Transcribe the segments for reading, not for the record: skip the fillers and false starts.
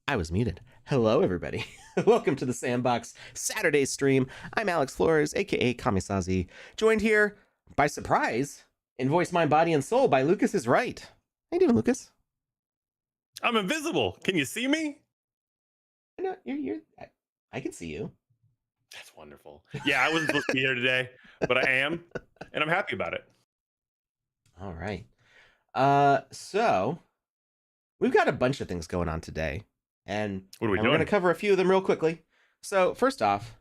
I was muted. Hello, everybody. Welcome to the Sandbox Saturday stream. I'm Alex Florez, aka Kamisazi, joined here by surprise in Voice, Mind, Body, and Soul by Lucas is Right. How you doing, Lucas? I'm invisible. Can you see me? No, I can see you. That's wonderful. Yeah, I wasn't supposed to be here today, but I am, and I'm happy about it. All right. So we've got a bunch of things going on today, and What are we we're going to doing? cover a few of them real quickly. So first off,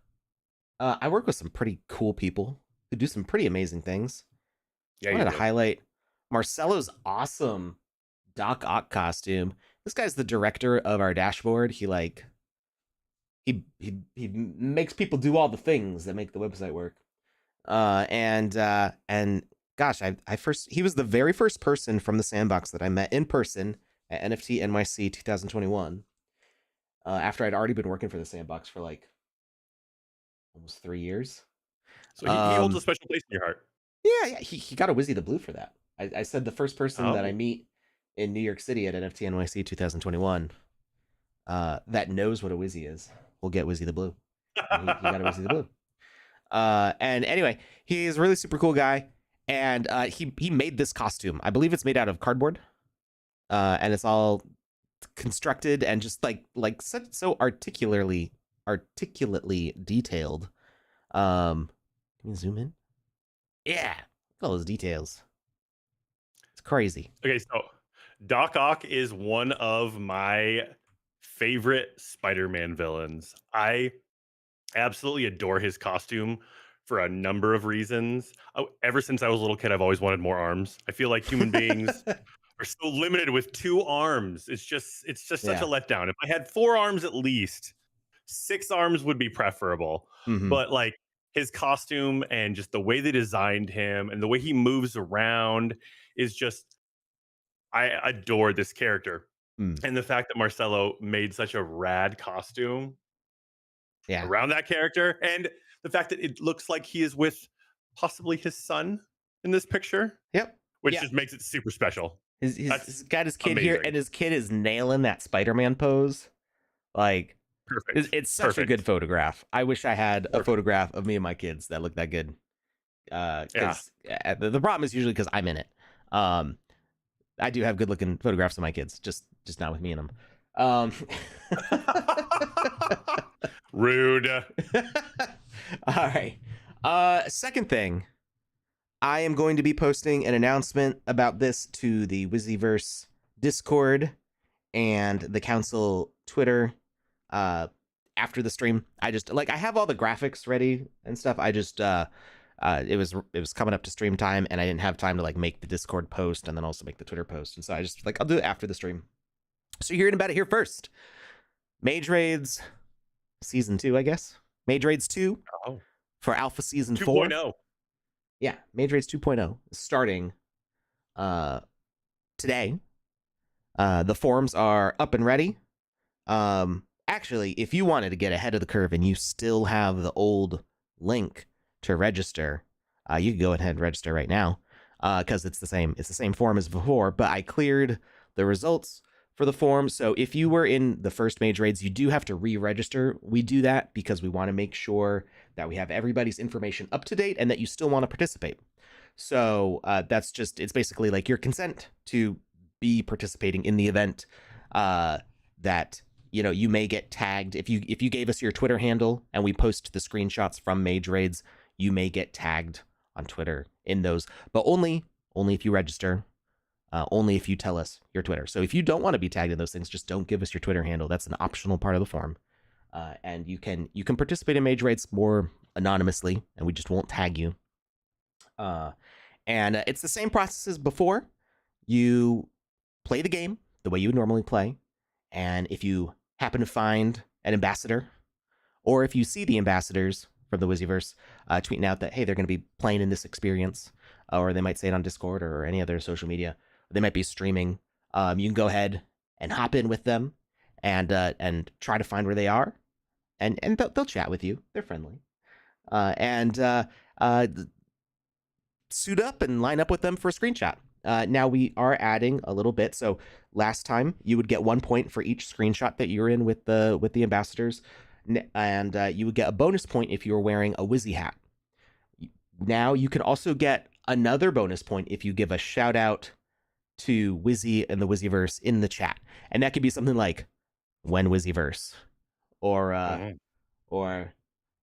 I work with some pretty cool people who do some pretty amazing things. Yeah, I you wanted do. to highlight Marcelo's awesome Doc Ock costume. This guy's the director of our dashboard. He makes people do all the things that make the website work. And gosh, he was the very first person from the Sandbox that I met in person at NFT NYC 2021. After I'd already been working for the Sandbox for like almost 3 years. So he holds a special place in your heart. Yeah, he got a Wizzy the Blue for that. I said the first person that I Oh. meet in New York City at NFT NYC 2021 that knows what a Wizzy is will get Wizzy the Blue. And he got a Wizzy the Blue. And anyway, he's a really super cool guy, and he made this costume. I believe it's made out of cardboard, and it's all constructed and just like so articulately detailed. Can we zoom in? Yeah, look at all those details. It's crazy. Okay, so Doc Ock is one of my favorite Spider-Man villains. I absolutely adore his costume for a number of reasons. Ever since I was a little kid, I've always wanted more arms. I feel like human beings are so limited with 2 arms. It's just such a letdown. If I had 4 arms at least, 6 arms would be preferable. Mm-hmm. But like his costume and just the way they designed him and the way he moves around is just, I adore this character. And the fact that Marcelo made such a rad costume around that character, and the fact that it looks like he is with possibly his son in this picture. Yep. Which just makes it super special. He's got his kid amazing. here, and his kid is nailing that Spider-Man pose. Like, perfect. It's such a good photograph. I wish I had a photograph of me and my kids that looked that good. The problem is usually because I'm in it. I do have good looking photographs of my kids, just not with me in them. Rude. All right. Second thing, I am going to be posting an announcement about this to the Wizzyverse Discord and the council Twitter after the stream. I have all the graphics ready and stuff. I just it was coming up to stream time, and I didn't have time to like make the Discord post and then also make the Twitter post, and so I just I'll do it after the stream. So you're hearing about it here first. Mage Raids Season 2, I guess. Mage Raids 2 for Alpha Season 4. 2.0. Yeah, Mage Raids 2.0 is starting today. The forums are up and ready. Actually, if you wanted to get ahead of the curve and you still have the old link to register, you can go ahead and register right now because it's the same forum as before, but I cleared the results for the forum. So if you were in the first Mage Raids, you do have to re-register. We do that because we want to make sure that we have everybody's information up to date and that you still want to participate. So it's basically like your consent to be participating in the event that you may get tagged. If you gave us your Twitter handle and we post the screenshots from Mage Raids, you may get tagged on Twitter in those, but only if you register. Only if you tell us your Twitter. So if you don't want to be tagged in those things, just don't give us your Twitter handle. That's an optional part of the forum. And you can participate in Mage Raids more anonymously, and we just won't tag you. And it's the same process as before. You play the game the way you would normally play, and if you happen to find an ambassador, or if you see the ambassadors from the Wizzyverse tweeting out that, hey, they're going to be playing in this experience, or they might say it on Discord or any other social media, they might be streaming, you can go ahead and hop in with them and try to find where they are, and they'll chat with you. They're friendly, and suit up and line up with them for a screenshot. Now we are adding a little bit. So last time you would get 1 point for each screenshot that you're in with the ambassadors, and you would get a bonus point if you were wearing a Wizzy hat. Now you can also get another bonus point if you give a shout out to Wizzy and the Wizzyverse in the chat, and that could be something like "When Wizzyverse," or or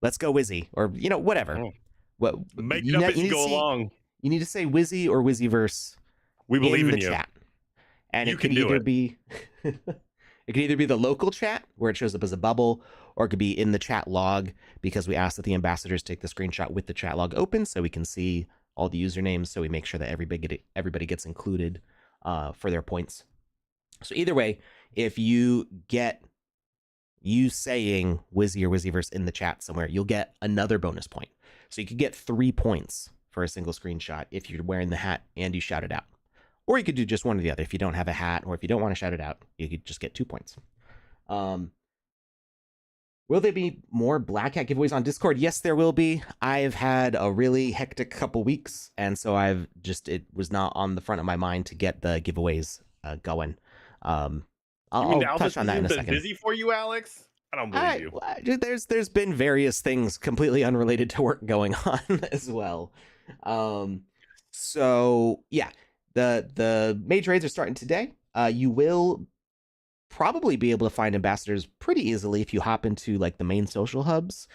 "Let's go Wizzy," or whatever. What Make it up as you go along. You need to say Wizzy or Wizzyverse We believe in the you. chat, and You it could can do either it. be it could either be the local chat where it shows up as a bubble, or it could be in the chat log, because we ask that the ambassadors take the screenshot with the chat log open so we can see all the usernames, so we make sure that everybody gets included for their points. So either way, if you get you saying Wizzy or Wizzyverse in the chat somewhere, you'll get another bonus point. So you could get 3 points for a single screenshot if you're wearing the hat and you shout it out. Or you could do just one or the other. If you don't have a hat, or if you don't want to shout it out, you could just get 2 points. Will there be more Black Hat giveaways on Discord? Yes, there will be. I've had a really hectic couple weeks, and so it was not on the front of my mind to get the giveaways going. I'll touch on that in a second. Busy for you, Alex? I don't believe you. There's been various things completely unrelated to work going on as well. So yeah, the Mage raids are starting today. You will probably be able to find ambassadors pretty easily if you hop into like the main social hubs,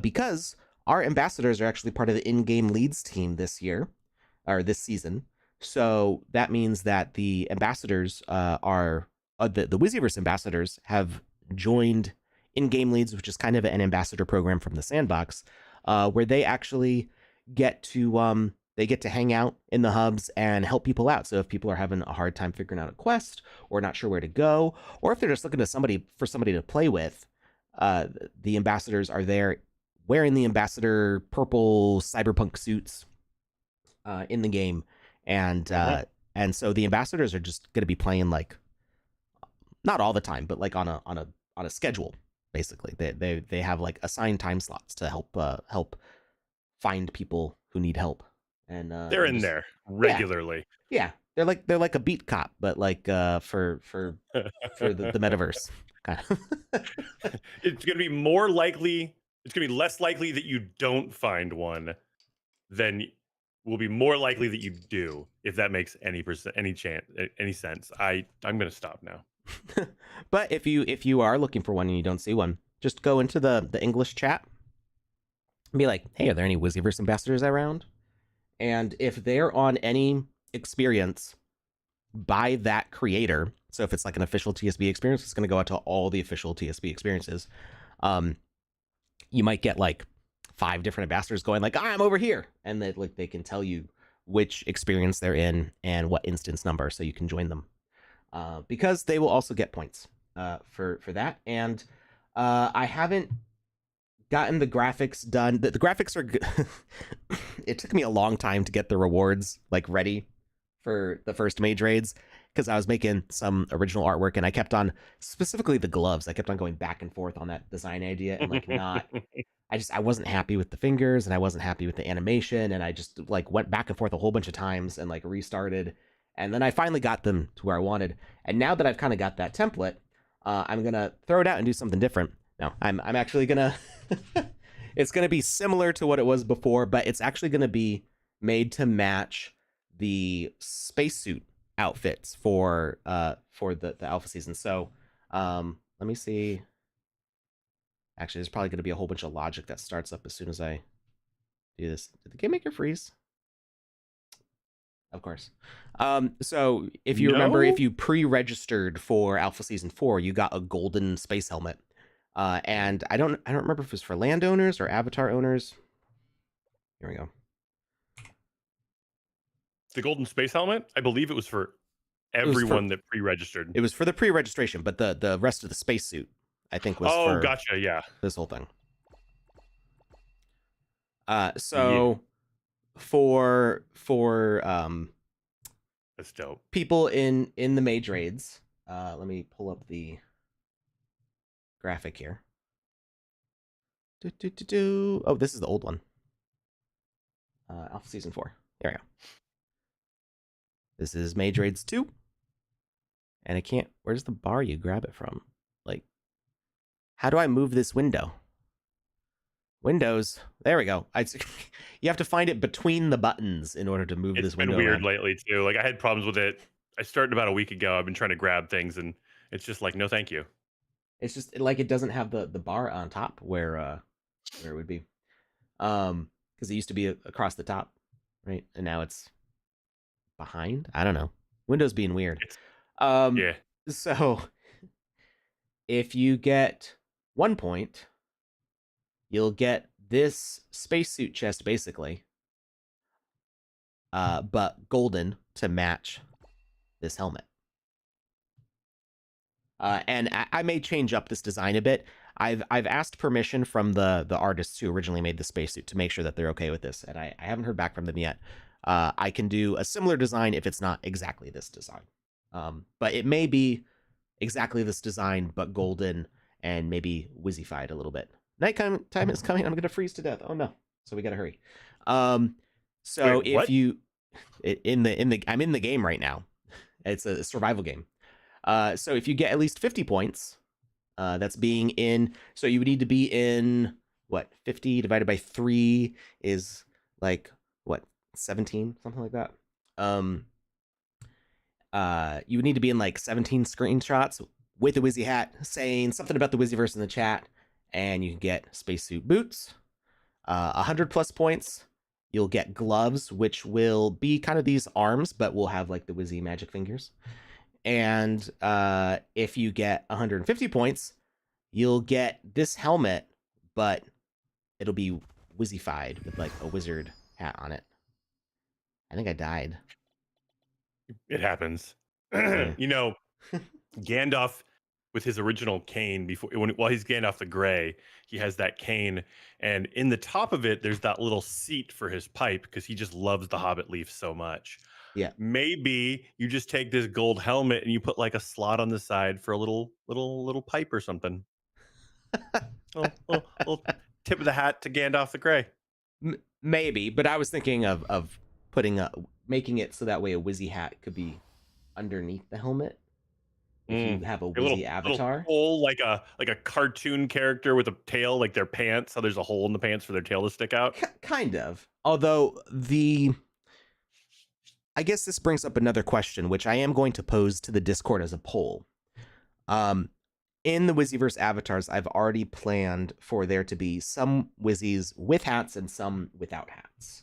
because our ambassadors are actually part of the in-game leads team this year, or this season. So that means that the ambassadors are the Wizzyverse ambassadors have joined in-game leads, which is kind of an ambassador program from the Sandbox, where they actually get to hang out in the hubs and help people out. So if people are having a hard time figuring out a quest, or not sure where to go, or if they're just looking for somebody to play with, the ambassadors are there wearing the ambassador purple cyberpunk suits in the game, and so the ambassadors are just going to be playing, like, not all the time, but like on a schedule. Basically, they have like assigned time slots to help find people who need help, and they're in there regularly. Yeah, they're like a beat cop, but like for the metaverse kind of. It's gonna be more likely. It's gonna be less likely that you don't find one than will be more likely that you do, if that makes any sense. I'm gonna stop now. But if you are looking for one and you don't see one, just go into the English chat and be like, hey, are there any Wizzyverse ambassadors around? And if they're on any experience by that creator, so if it's like an official TSB experience, it's going to go out to all the official TSB experiences. You might get like 5 different ambassadors going like, I'm over here, and they can tell you which experience they're in and what instance number, so you can join them, because they will also get points for that. And I haven't gotten the graphics done. The graphics are good. It took me a long time to get the rewards like ready for the first Mage raids, because I was making some original artwork, and I kept on, specifically the gloves, I kept on going back and forth on that design idea, and like I wasn't happy with the fingers, and I wasn't happy with the animation, and I just like went back and forth a whole bunch of times and like restarted, and then I finally got them to where I wanted. And now that I've kind of got that template, I'm gonna throw it out and do something different. No, I'm actually gonna it's gonna be similar to what it was before, but it's actually gonna be made to match the spacesuit outfits for the alpha season. So let me see. Actually, there's probably gonna be a whole bunch of logic that starts up as soon as I do this. Did the game maker freeze? Of course. So if you remember, if you pre-registered for Alpha Season 4, you got a golden space helmet. And I don't remember if it was for landowners or avatar owners. Here we go. The golden space helmet, I believe it was for everyone that pre-registered. It was for the pre-registration, but the rest of the spacesuit, I think, was for gotcha, yeah, this whole thing. So for that's dope. People in the Mage raids, let me pull up the graphic here. Oh, this is the old one. Alpha Season 4. There we go. This is Mage Raids 2. And I can't. Where's the bar you grab it from? Like, how do I move this window? Windows. There we go. You have to find it between the buttons in order to move It's this been window weird around. lately too. Like I had problems with it. I started about a week ago. I've been trying to grab things, and it's just like, no, thank you. It's just like it doesn't have the bar on top where it would be. Because it used to be across the top, right? And now it's behind. I don't know. Windows being weird. It's Um, yeah. so if you get 1 point, you'll get this spacesuit chest basically, but golden to match this helmet. And I may change up this design a bit. I've asked permission from the artists who originally made the spacesuit to make sure that they're okay with this, and I haven't heard back from them yet. I can do a similar design if it's not exactly this design, but it may be exactly this design but golden and maybe whizzified a little bit. Nighttime time is coming. I'm gonna freeze to death. Oh no! So we gotta hurry. So Wait, if what? you I'm in the game right now. It's a survival game. So if you get at least 50 points, that's being in. So you would need to be in what 50 divided by 3 is like what 17, something like that. You would need to be in like 17 screenshots with a Wizzy hat saying something about the Wizzyverse in the chat, and you can get spacesuit boots. 100 plus points. You'll get gloves, which will be kind of these arms, but will have like the Wizzy magic fingers. And if you get 150 points, you'll get this helmet, but it'll be wizzified with like a wizard hat on it. I think I died. It happens. Yeah. You know, Gandalf with his original cane while he's Gandalf the Grey, he has that cane, and in the top of it, there's that little seat for his pipe because he just loves the Hobbit leaf so much. Yeah. Maybe you just take this gold helmet and you put like a slot on the side for a little pipe or something. Little tip of the hat to Gandalf the Grey. Maybe, but I was thinking of putting making it so that way a Wizzy hat could be underneath the helmet. If you have a Wizzy avatar, hole, like a cartoon character with a tail, like their pants. So there's a hole in the pants for their tail to stick out. Kind of. Although I guess this brings up another question, which I am going to pose to the Discord as a poll. In the Wizzyverse avatars, I've already planned for there to be some Wizzies with hats and some without hats.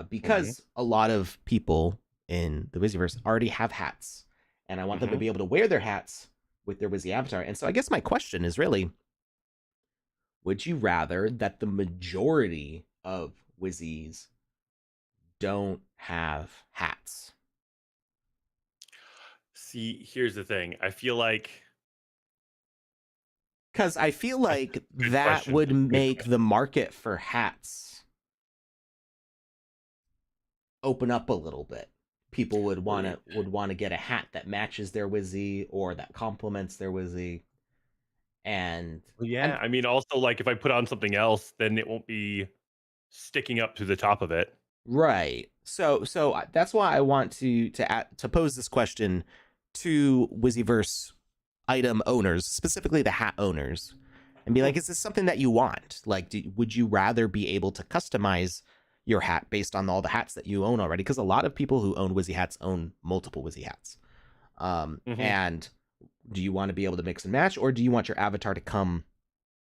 Because a lot of people in the Wizzyverse already have hats, and I want them to be able to wear their hats with their Wizzy avatar. And so I guess my question is really, would you rather that the majority of Wizzies don't have hats? See, here's the thing. I feel like that question. would make the market for hats open up a little bit. People would want to get a hat that matches their Wizzy or that complements their Wizzy. And I mean, also like if I put on something else, then it won't be sticking up to the top of it. Right. So that's why I want to pose this question to Wizzyverse item owners, specifically the hat owners, and be like, is this something that you want? Like, would you rather be able to customize your hat based on all the hats that you own already? Because a lot of people who own Wizzy hats own multiple Wizzy hats. And do you want to be able to mix and match, or do you want your avatar to come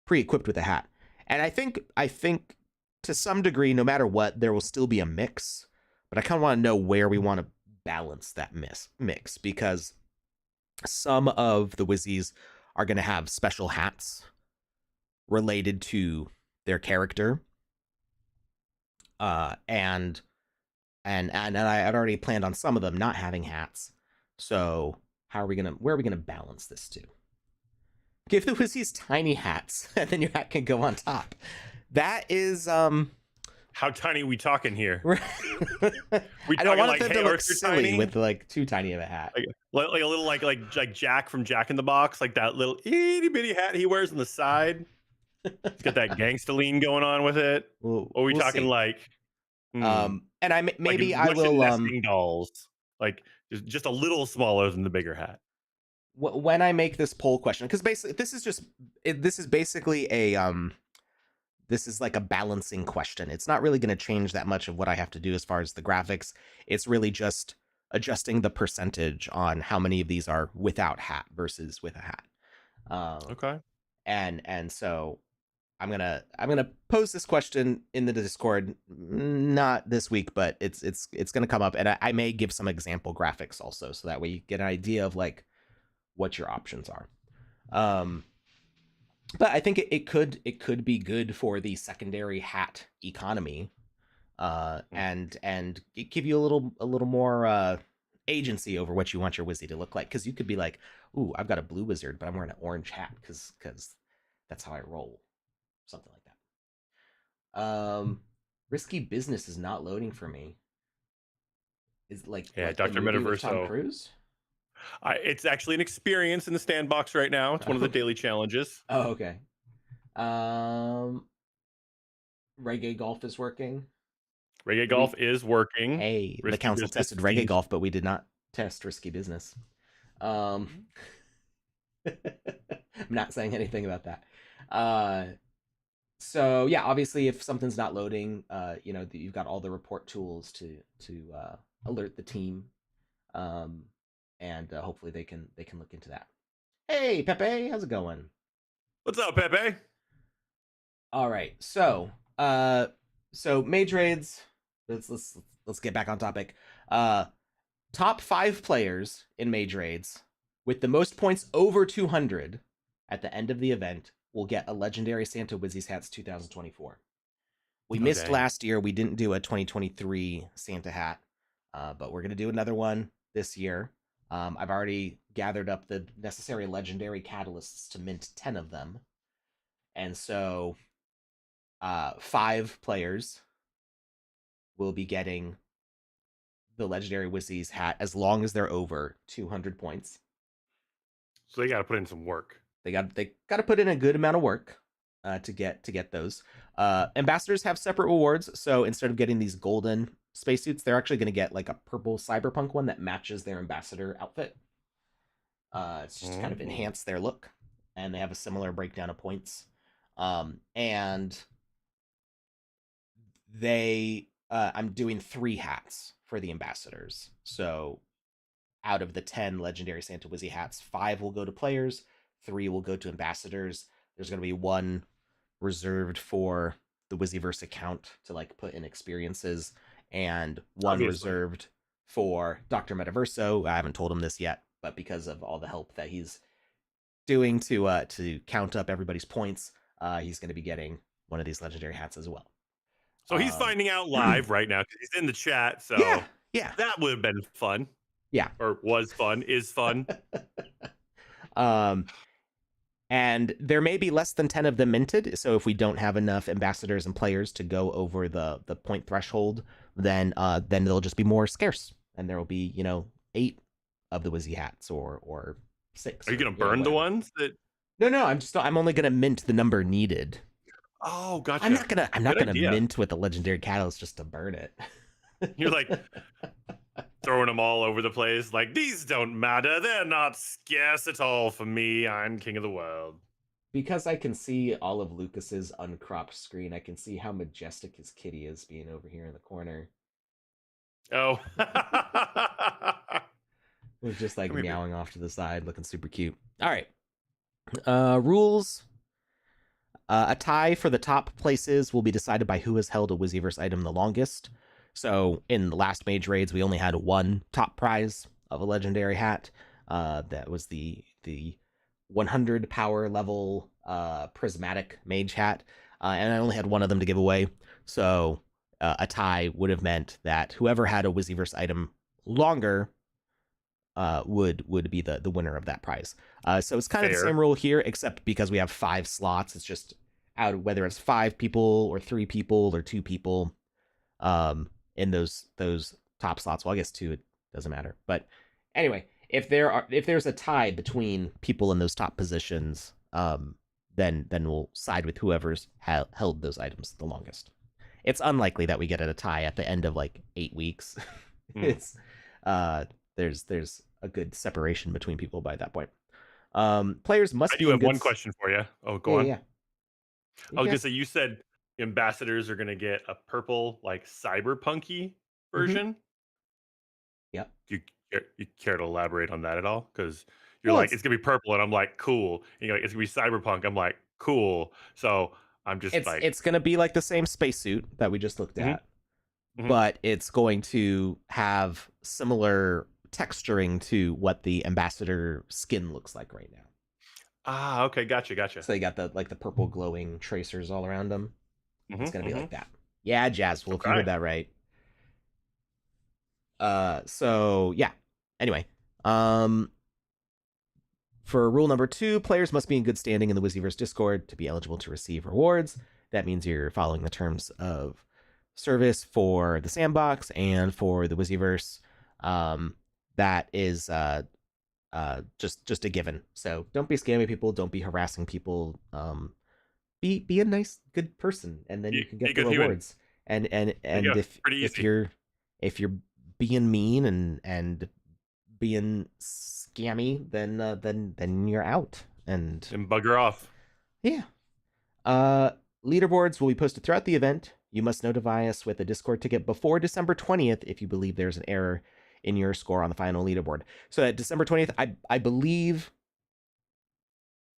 pre-equipped with a hat? And I think to some degree, no matter what, there will still be a mix. But I kind of want to know where we want to balance that mix, because some of the Wizzies are going to have special hats related to their character. And I had already planned on some of them not having hats. So where are we gonna balance this to? Give the Wizzies tiny hats, and then your hat can go on top. That is how tiny are we talking here? I don't want them to look silly tiny? With like too tiny of a hat. Like a little like Jack from Jack in the Box, like that little itty bitty hat he wears on the side. It's got that gangsta lean going on with it. We'll talking see. Like and maybe like I will nesting dolls. like just a little smaller than the bigger hat. When I make this poll question, because basically this is basically this is like a balancing question. It's not really going to change that much of what I have to do as far as the graphics. It's really just adjusting the percentage on how many of these are without hat versus with a hat. Okay. And so I'm gonna pose this question in the Discord, not this week, but it's gonna come up, and I may give some example graphics also, so that way you get an idea of like what your options are. But I think it could be good for the secondary hat economy, and give you a little more agency over what you want your wizzy to look like, because you could be like, ooh, I've got a blue wizard, but I'm wearing an orange hat because that's how I roll, something like that. Risky Business is not loading for me. Is like Dr. the movie with Metaverse. Tom Cruise? It's actually an experience in the Sandbox right now. It's one of the daily challenges. Oh, okay. Reggae Golf is working. Reggae Golf is working. Hey, Risky the council Business tested Reggae Golf, but we did not test Risky Business. I'm not saying anything about that. So yeah, obviously, if something's not loading, you've got all the report tools to alert the team, and hopefully they can look into that. Hey, Pepe, how's it going? What's up, Pepe? All right, so Mage raids. Let's get back on topic. Top 5 players in Mage raids with the most points over 200 at the end of the event will get a legendary Santa Wizzy's Hats 2024. We missed last year. We didn't do a 2023 Santa hat, but we're gonna do another one this year. I've already gathered up the necessary legendary catalysts to mint 10 of them, and so 5 players will be getting the legendary Wizzy's hat as long as they're over 200 points. So they got to put in some work. They got to put in a good amount of work to get those. Ambassadors have separate rewards, so instead of getting these golden spacesuits, they're actually going to get like a purple cyberpunk one that matches their ambassador outfit. It's just to kind of enhance their look, and they have a similar breakdown of points. And I'm doing 3 hats for the ambassadors. So out of the 10 legendary Santa Wizzy hats, 5 will go to players, 3 will go to ambassadors. There's going to be 1 reserved for the Wizzyverse account to like put in experiences, and 1 reserved for Dr. Metaverso. I haven't told him this yet, but because of all the help that he's doing to count up everybody's points, he's going to be getting one of these legendary hats as well. So he's finding out live right now because he's in the chat. So yeah, that would have been fun. Yeah, or was fun, is fun. And there may be less than 10 of them minted. So if we don't have enough ambassadors and players to go over the point threshold, then they'll just be more scarce, and there will be 8 of the Wizzy hats or 6. Are you gonna burn the ones that? No. I'm only gonna mint the number needed. Oh, gotcha. I'm not gonna mint with the legendary catalyst just to burn it. You're like throwing them all over the place. Like, these don't matter. They're not scarce at all for me. I'm king of the world. Because I can see all of Lucas's uncropped screen, I can see how majestic his kitty is being over here in the corner. Oh. It was just like meowing off to the side, looking super cute. All right. Rules. A tie for the top places will be decided by who has held a Wizzyverse item the longest. So in the last Mage raids, we only had 1 top prize of a legendary hat. That was the 100 power level prismatic Mage hat, and I only had 1 of them to give away. So a tie would have meant that whoever had a Wizzyverse item longer would be the winner of that prize. So it's kind of the same rule here, except because we have 5 slots, it's just out whether it's 5 people or 3 people or 2 people in those top slots. Well, I guess 2, it doesn't matter. But anyway, if there's a tie between people in those top positions, then we'll side with whoever's held those items the longest. It's unlikely that we get at a tie at the end of like 8 weeks. It's There's a good separation between people by that point. Players must I be do in have good. one question for you. Oh, go Yeah, on. yeah. I You was can gonna ask. say you said ambassadors are gonna get a purple like cyberpunky Mm-hmm. version. Yep. Do you care to elaborate on that at all? Because you're Well, like it's gonna be purple, and I'm like cool. And you're like it's gonna be cyberpunk. I'm like cool. So I'm just like, it's gonna be like the same spacesuit that we just looked mhm, at, mhm. but it's going to have similar texturing to what the ambassador skin looks like right now. Ah, okay, gotcha. So they got the purple glowing tracers all around them. It's gonna be Hmm. like that. Yeah, Jazz Wolf, you Okay. heard that right. So yeah. Anyway, um, for rule number 2, players must be in good standing in the Wizzyverse Discord to be eligible to receive rewards. That means you're following the terms of service for the sandbox and for the Wizzyverse. That is just a given. So don't be scamming people. Don't be harassing people. Be a nice, good person, and then you can Be a get the good human. rewards. And There you and go. Pretty if easy. you're being mean and being scammy, then you're out. And And bugger off. yeah. Uh, Leaderboards will be posted throughout the event. You must notify us with a Discord ticket before December 20th if you believe there's an error in your score on the final leaderboard. So at December 20th, I believe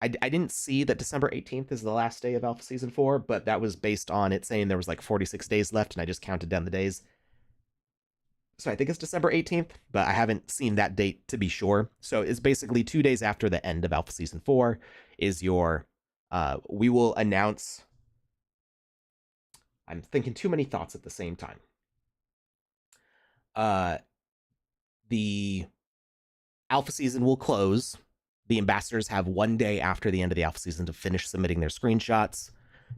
I didn't see that December 18th is the last day of Alpha Season 4, but that was based on it saying there was like 46 days left, and I just counted down the days. So I think it's December 18th, but I haven't seen that date to be sure. So it's basically 2 days after the end of Alpha Season 4 is your we will announce. I'm thinking too many thoughts at the same time. Uh the Alpha Season will close. The ambassadors have 1 day after the end of the Alpha Season to finish submitting their screenshots.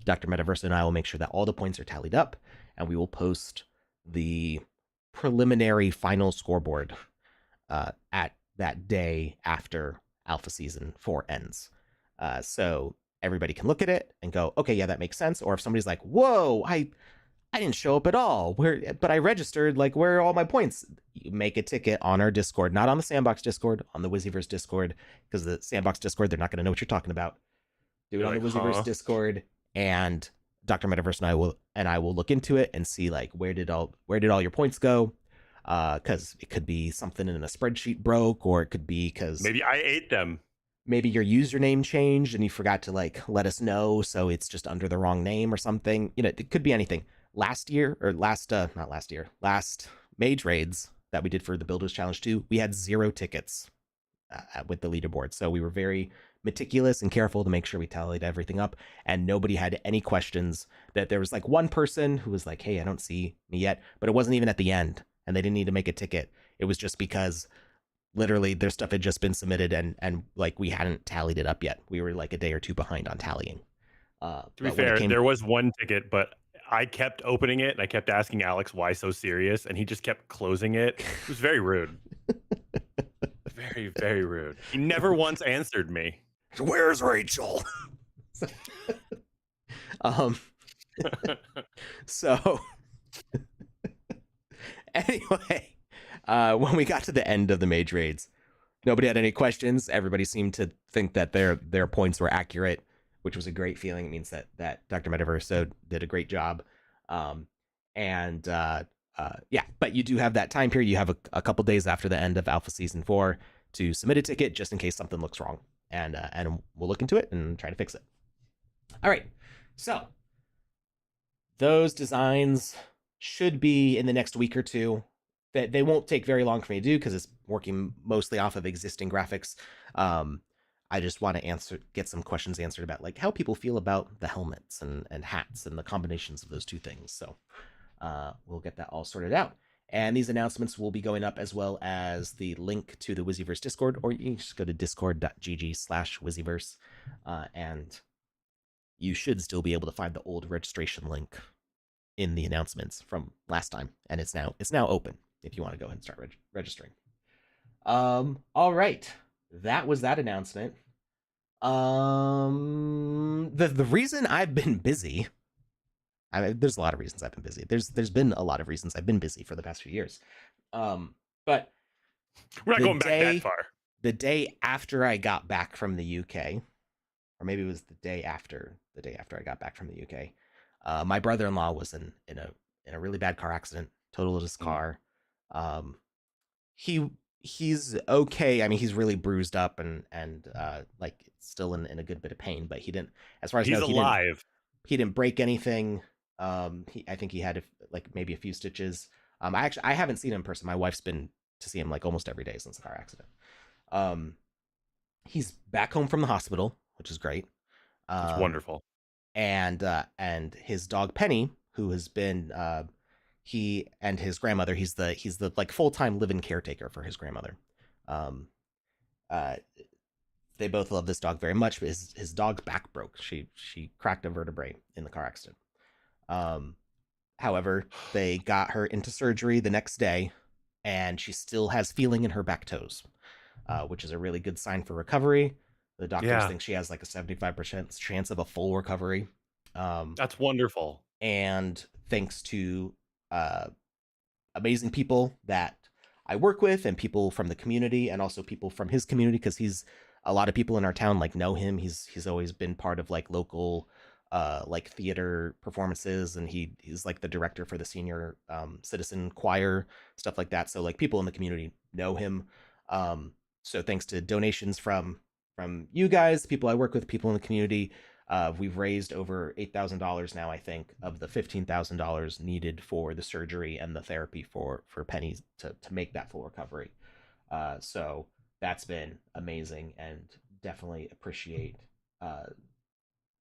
Dr. Metaverse and I will make sure that all the points are tallied up, and we will post the preliminary final scoreboard at that day after Alpha Season 4 ends. So everybody can look at it and go, okay, yeah, that makes sense. Or if somebody's like, whoa, I didn't show up at all. But I registered. Like, where are all my points? You make a ticket on our Discord, not on the Sandbox Discord, on the Wizzyverse Discord, because the Sandbox Discord, they're not going to know what you're talking about. Do it You're on the like, Wizzyverse huh? Discord, and Dr. Metaverse and I will look into it and see like where did all your points go? Because it could be something in a spreadsheet broke, or it could be because Maybe I ate them. maybe your username changed and you forgot to like let us know, so it's just under the wrong name or something. It could be anything. Last Mage raids that we did for the Builders Challenge 2, we had 0 tickets with the leaderboard. So we were very meticulous and careful to make sure we tallied everything up, and nobody had any questions. That there was like one person who was like, hey, I don't see me yet, but it wasn't even at the end, and they didn't need to make a ticket. It was just because literally their stuff had just been submitted, and like we hadn't tallied it up yet. We were like a day or two behind on tallying. To be But when it fair, came, there was one ticket, but I kept opening it and I kept asking Alex why so serious, and he just kept closing it. It was very rude. Very, very rude. He never once answered me. where's Rachel? um so anyway, when we got to the end of the Mage raids, nobody had any questions. Everybody seemed to think that their points were accurate, which was a great feeling. It means that Dr. Metaverse did a great job. Um, and yeah, but you do have that time period. You have a couple days after the end of Alpha Season 4 to submit a ticket just in case something looks wrong, and we'll look into it and try to fix it. All right, so those designs should be in the next week or two. They won't take very long for me to do because it's working mostly off of existing graphics. I just want to get some questions answered about like how people feel about the helmets and hats and the combinations of those two things. So we'll get that all sorted out. And these announcements will be going up, as well as the link to the Wizzyverse Discord, or you can just go to discord.gg/Wizzyverse, and you should still be able to find the old registration link in the announcements from last time, and it's now open if you want to go ahead and start registering. All right, that was that announcement. The reason I've been busy, there's a lot of reasons I've been busy. There's been a lot of reasons I've been busy for the past few years. But We're not The going back that day far. the day after I got back from the UK, or maybe it was the day after I got back from the UK, my brother-in-law was in a really bad car accident, totaled his Mm. car. Um, he he's okay. I mean, he's really bruised up and like still in a good bit of pain, but he didn't, as far as I He's know, alive. he didn't break anything. I think he had like maybe a few stitches. I haven't seen him in person. My wife's been to see him like almost every day since the car accident. Um, he's back home from the hospital, which is great. It's Um, wonderful. and his dog Penny, who has been he and his grandmother. He's the like full time living caretaker for his grandmother. Um, uh, they both love this dog very much. But his dog's back broke. She cracked a vertebrae in the car accident. Um, However, they got her into surgery the next day, and she still has feeling in her back toes, which is a really good sign for recovery. The doctors Yeah, think she has like a 75% chance of a full recovery. Um, that's wonderful. and thanks to uh, amazing people that I work with and people from the community and also people from his community, because he's a lot of people in our town like know him. He's always been part of like local like theater performances, and he's like the director for the senior citizen choir, stuff like that. So like people in the community know him. So thanks to donations from you guys, people I work with, people in the community, we've raised over $8,000 now, I think, of the $15,000 needed for the surgery and the therapy for Penny to make that full recovery. So that's been amazing, and definitely appreciate. Uh,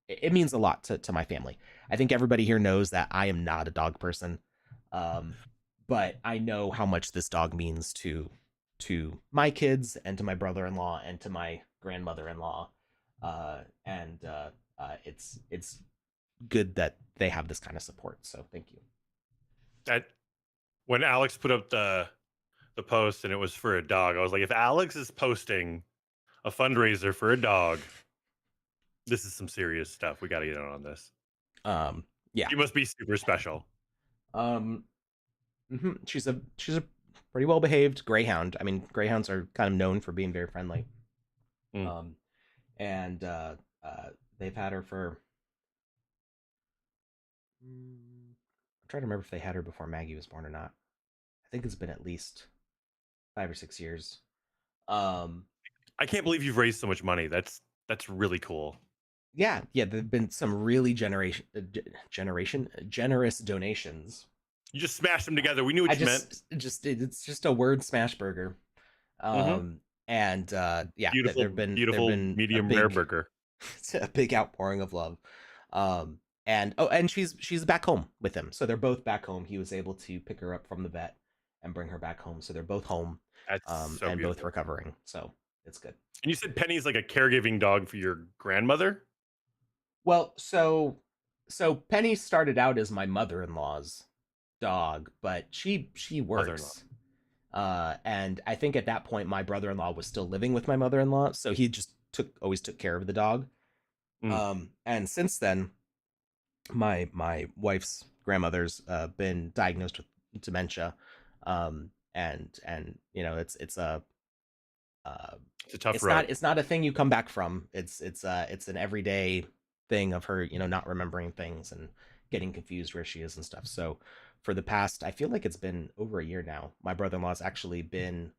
it means a lot to my family. I think everybody here knows that I am not a dog person, um, but I know how much this dog means to my kids and to my brother-in-law and to my grandmother-in-law, and it's good that they have this kind of support. So thank you. That when Alex put up the post and it was for a dog, I was like, if Alex is posting a fundraiser for a dog, this is some serious stuff. We got to get on this. Um, yeah. You must be super special. Um, she's a pretty well behaved greyhound. I mean, greyhounds are kind of known for being very friendly. Mm. Um, and they've had her for. I'm trying to remember if they had her before Maggie was born or not. I think it's been at least 5 or 6 years. Um, I can't believe you've raised so much money. That's really cool. yeah. There've been some really generous donations. You just smashed them together. We knew what I you meant. it's just a word smash burger. Mm-hmm. And yeah, Beautiful, there've beautiful been medium rare burger. a big outpouring of love. And she's back home with him, so they're both back home. He was able to pick her up from the vet and bring her back home, so they're both home, That's so and both beautiful. recovering. So it's good. And you said Penny's like a caregiving dog for your grandmother? Well, so Penny started out as my mother-in-law's dog, but she Mother-in-law. works. And I think at that point my brother-in-law was still living with my mother-in-law, so he just always took care of the dog. Mm. And since then, my wife's grandmother's been diagnosed with dementia, and it's a It's a tough road. it's not a thing you come back from. It's an everyday thing of her, not remembering things and getting confused where she is and stuff. So for the past, I feel like it's been over a year now, my brother-in-law's actually been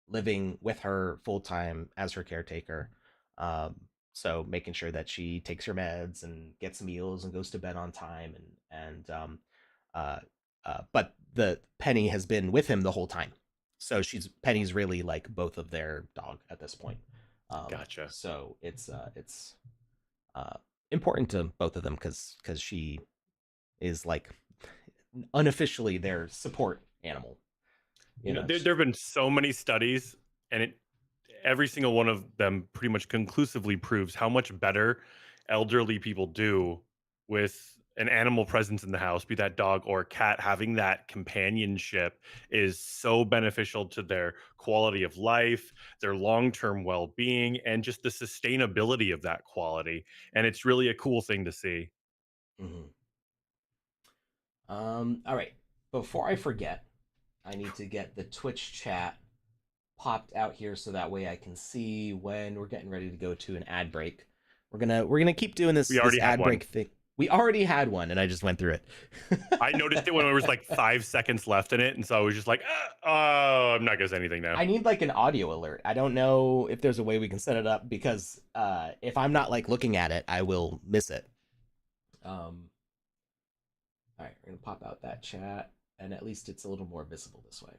living with her full time as her caretaker. Um, so making sure that she takes her meds and gets meals and goes to bed on time, and uh but the Penny has been with him the whole time. So Penny's really like both of their dog at this point. Gotcha. So it's uh important to both of them because she is like unofficially their support animal. You You know, know. there have been so many studies, and every single one of them pretty much conclusively proves how much better elderly people do with an animal presence in the house, be that dog or cat. Having that companionship is so beneficial to their quality of life, their long-term well-being, and just the sustainability of that quality. And it's really a cool thing to see. Mhm. All right. Before I forget, I need to get the Twitch chat popped out here so that way I can see when we're getting ready to go to an ad break. We're gonna keep doing this We already had ad one. break thing. We already had one, and I just went through it. I noticed it when there was like 5 seconds left in it, and so I was just like, oh, I'm not gonna say anything now. I need like an audio alert. I don't know if there's a way we can set it up because if I'm not like looking at it, I will miss it. All right, we're gonna pop out that chat, and at least it's a little more visible this way.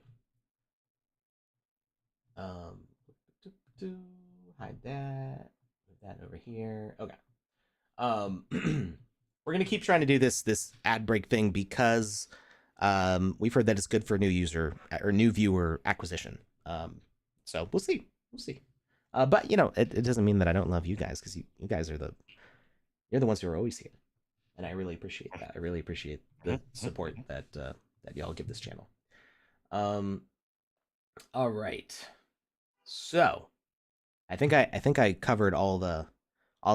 Um, hide that. Put that over here. Okay. We're gonna keep trying to do this ad break thing because we've heard that it's good for new user or new viewer acquisition. So we'll see. We'll see. But you know, it doesn't mean that I don't love you guys because you guys are you're the ones who are always here, and I really appreciate that. I really appreciate the support that y'all give this channel. All right. So, I think I covered all the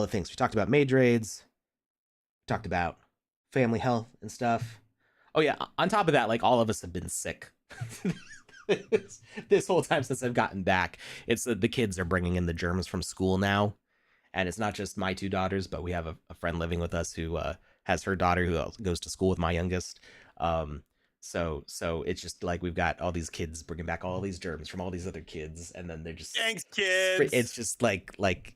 things. We talked about mage raids, talked about family health and stuff. Oh yeah, on top of that, like all of us have been sick this whole time since I've gotten back. It's the kids are bringing in the germs from school now, and it's not just my two daughters, but we have a friend living with us who has her daughter who goes to school with my youngest. So it's just like we've got all these kids bringing back all these germs from all these other kids, and then they're just thanks, kids. It's just like